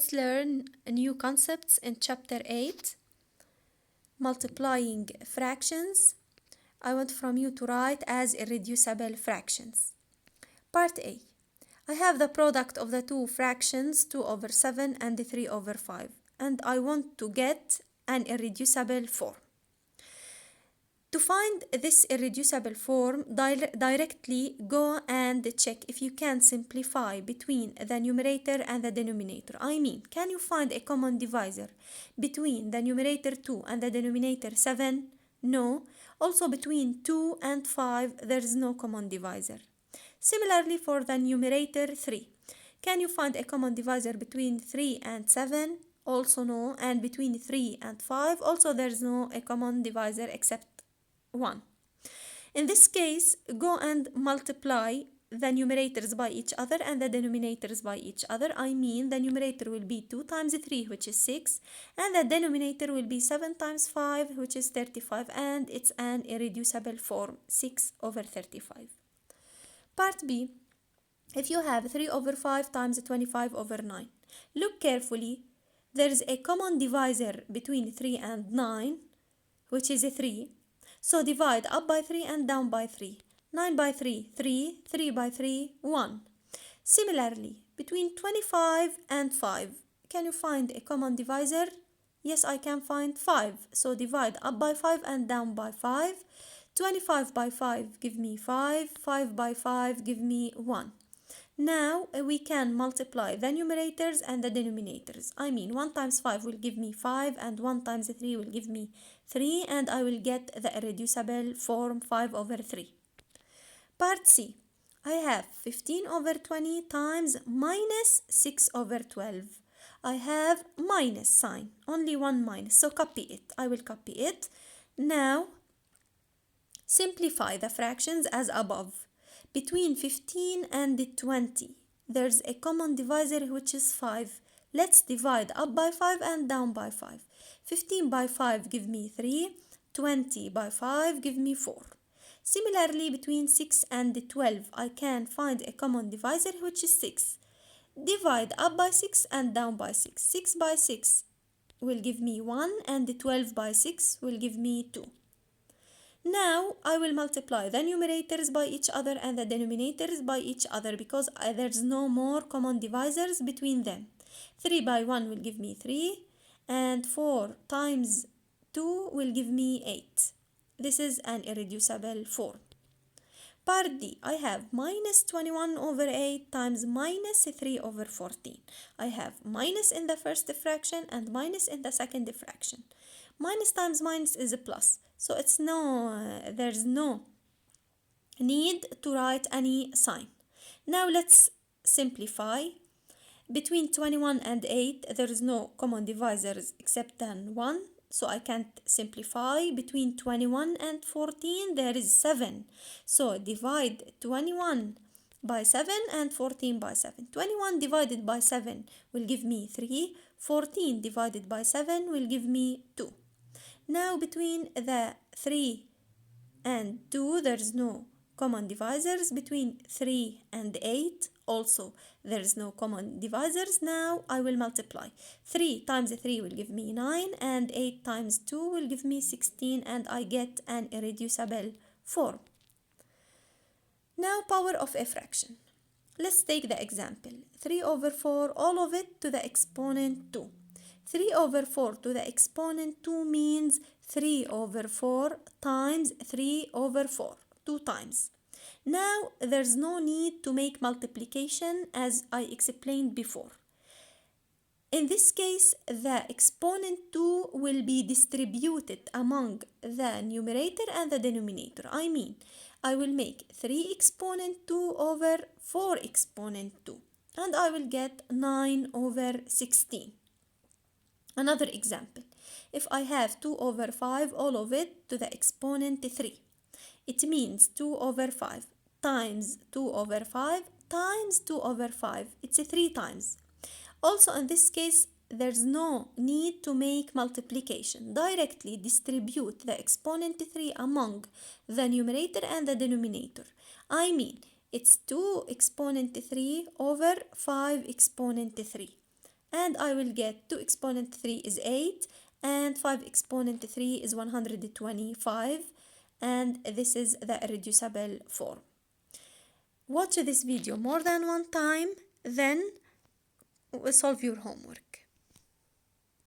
Let's learn new concepts in chapter 8, multiplying fractions. I want from you to write as irreducible fractions. Part A. I have the product of the two fractions 2 over 7 and 3 over 5, and I want to get an irreducible form. To find this irreducible form, directly go and check if you can simplify between the numerator and the denominator. I mean, can you find a common divisor between the numerator 2 and the denominator 7? No. Also between 2 and 5, there is no common divisor. Similarly for the numerator 3. Can you find a common divisor between 3 and 7? Also no. And between 3 and 5, also there is no a common divisor except 1. In this case, go and multiply the numerators by each other and the denominators by each other. I mean, the numerator will be 2 times 3, which is 6, and the denominator will be 7 times 5, which is 35, and it's an irreducible form, 6 over 35. Part B. If you have 3 over 5 times 25 over 9, look carefully. There is a common divisor between 3 and 9, which is 3. So divide up by 3 and down by 3. 9 by 3, 3. 3 by 3, 1. Similarly, between 25 and 5, can you find a common divisor? Yes, I can find 5. So divide up by 5 and down by 5. 25 by 5 give me 5. 5 by 5 give me 1. Now we can multiply the numerators and the denominators. I mean, 1 times 5 will give me 5 and 1 times 3 will give me 3, and I will get the irreducible form 5 over 3. Part C. I have 15 over 20 times minus 6 over 12. I have minus sign, only one minus, so copy it. I will copy it. Now simplify the fractions as above. Between 15 and 20, there's a common divisor which is 5. Let's divide up by 5 and down by 5. 15 by 5 give me 3. 20 by 5 give me 4. Similarly, between 6 and 12, I can find a common divisor which is 6. Divide up by 6 and down by 6. 6 by 6 will give me 1, and 12 by 6 will give me 2. Now I will multiply the numerators by each other and the denominators by each other because there's no more common divisors between them. 3 by 1 will give me 3, and 4 times 2 will give me 8. This is an irreducible form. Part D. I have minus 21 over 8 times minus 3 over 14. I have minus in the first fraction and minus in the second fraction. Minus times minus is a plus. So there's no need to write any sign. Now let's simplify. Between 21 and 8, there is no common divisors except 1. So I can't simplify. Between 21 and 14, there is 7. So divide 21 by 7 and 14 by 7. 21 divided by 7 will give me 3. 14 divided by 7 will give me 2. Now between the 3 and 2, there is no common divisors. Between 3 and 8, also there is no common divisors. Now I will multiply. 3 times 3 will give me 9, and 8 times 2 will give me 16, and I get an irreducible form. Now power of a fraction. Let's take the example. 3 over 4, all of it to the exponent 2. 3 over 4 to the exponent 2 means 3 over 4 times 3 over 4, 2 times. Now there's no need to make multiplication as I explained before. In this case, the exponent 2 will be distributed among the numerator and the denominator. I mean, I will make 3 exponent 2 over 4 exponent 2, and I will get 9 over 16. Another example, if I have 2 over 5, all of it to the exponent 3. It means 2 over 5 times 2 over 5 times 2 over 5. It's 3 times. Also in this case, there's no need to make multiplication. Directly distribute the exponent 3 among the numerator and the denominator. I mean, it's 2 exponent 3 over 5 exponent 3. and I will get 2 exponent 3 is 8 and 5 exponent 3 is 125, and this is the irreducible form. Watch this video more than one time, then solve your homework.